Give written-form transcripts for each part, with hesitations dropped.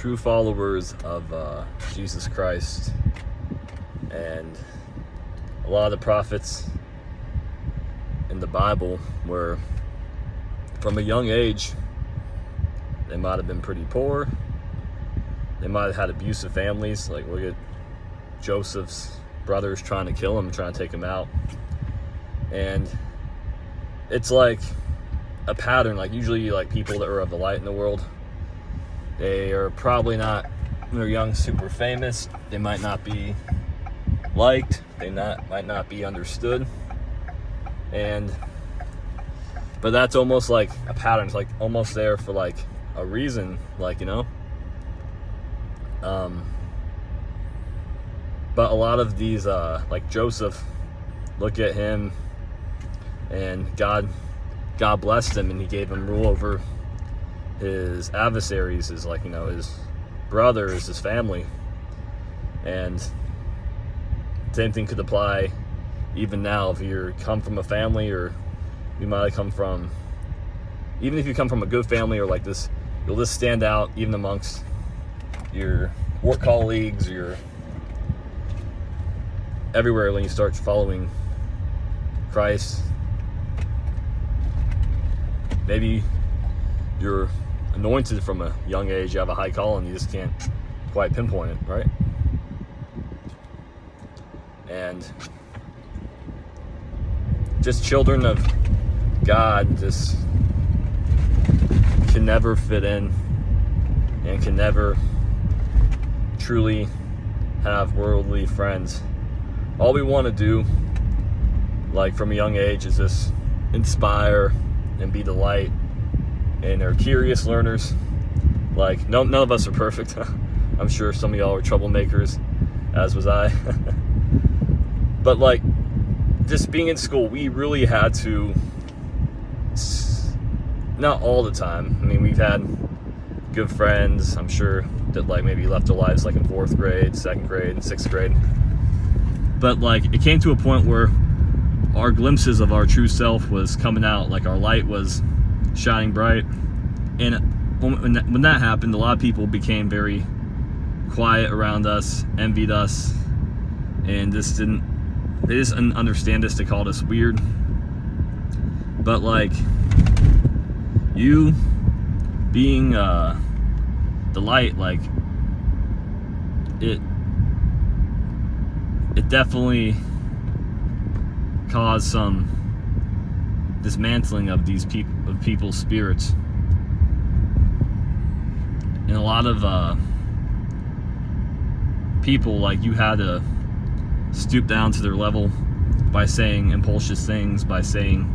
true followers of Jesus Christ. And a lot of the prophets in the Bible were, from a young age, they might have been pretty poor. They might have had abusive families. Like, look at Joseph's brothers trying to kill him, trying to take him out. And it's like a pattern. Like, usually, like, people that are of the light in the world, they are probably not, when they're young, super famous. They might not be liked. They might not be understood. But that's almost like a pattern. It's like almost there for like a reason, like, you know. But a lot of these, like Joseph, look at him, and God blessed him, and he gave him rule over his adversaries, his, like, you know, his brothers, his family. And same thing could apply even now. If you come from a family, or you might have come from, even if you come from a good family, or like this, you'll just stand out even amongst your work colleagues, your everywhere when you start following Christ. Maybe you're anointed from a young age, you have a high calling, you just can't quite pinpoint it, right? And just children of God just can never fit in and can never truly have worldly friends. All we want to do, like from a young age, is just inspire and be the light, and are curious learners. Like, none of us are perfect. I'm sure some of y'all are troublemakers, as was I. But like, just being in school, we really had to, not all the time. I mean, we've had good friends, I'm sure, that like maybe left their lives like in 4th grade, 2nd grade, and 6th grade. But like, it came to a point where our glimpses of our true self was coming out, like our light was shining bright. And when that happened, a lot of people became very quiet around us, envied us, and they just didn't understand us. They called us weird. But like, you being the light, like, it definitely caused some dismantling of these people's spirits. And a lot of people, like, you had to stoop down to their level by saying impulsive things, by saying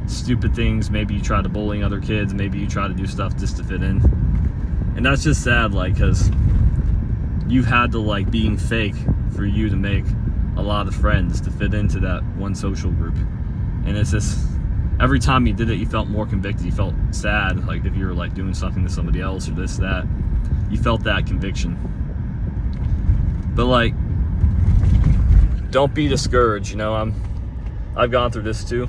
stupid things. Maybe you try to bully other kids, maybe you try to do stuff just to fit in. And that's just sad, like, because you've had to, like, being fake for you to make a lot of friends to fit into that one social group. And it's just, every time you did it, you felt more convicted. You felt sad, like if you were like doing something to somebody else or this, that, you felt that conviction. But like, don't be discouraged. You know, I've gone through this too.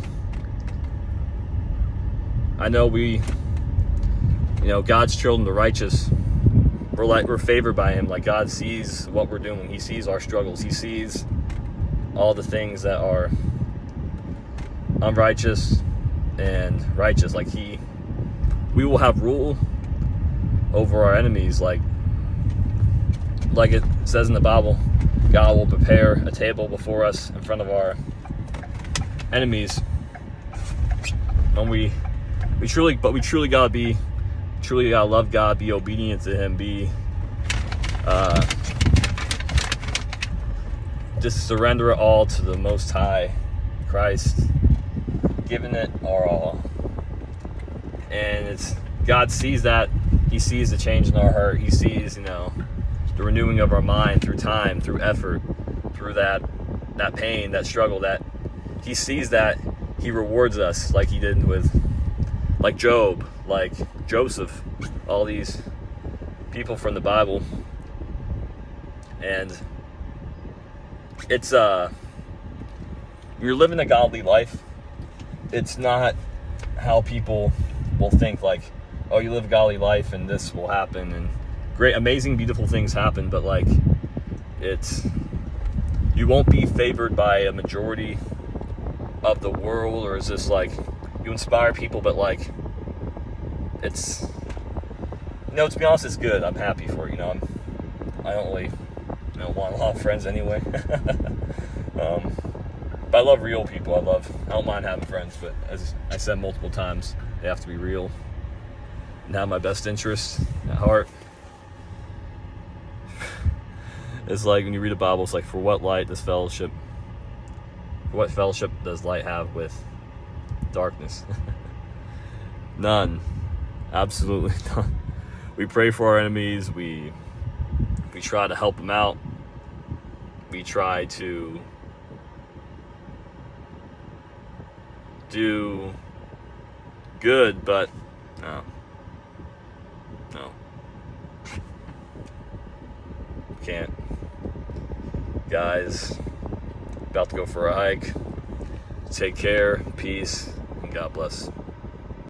I know God's children, the righteous, we're favored by him. Like, God sees what we're doing. He sees our struggles. He sees all the things that are unrighteous and righteous. Like, we will have rule over our enemies. Like it says in the Bible, God will prepare a table before us in front of our enemies. And we truly gotta love God, be obedient to him, just surrender it all to the Most High, Christ, giving it our all. And God sees that. He sees the change in our heart. He sees, the renewing of our mind through time, through effort, through that pain, that struggle. That he sees that. He rewards us, like he did with, like Job, like Joseph, all these people from the Bible. And it's you're living a godly life. It's not how people will think, like, oh, you live a godly life and this will happen and great, amazing, beautiful things happen, but like, you won't be favored by a majority of the world, or is this like, you inspire people, but like, it's, to be honest, it's good. I'm happy for it, I don't really, want a lot of friends anyway. But I love real people. I don't mind having friends, but as I said multiple times, they have to be real and have my best interest at heart. It's like when you read the Bible, it's like, for what fellowship does light have with darkness? None. Absolutely none. We pray for our enemies. We try to help them out. We try to do good, but no. Can't. Guys, about to go for a hike. Take care, peace, and God bless.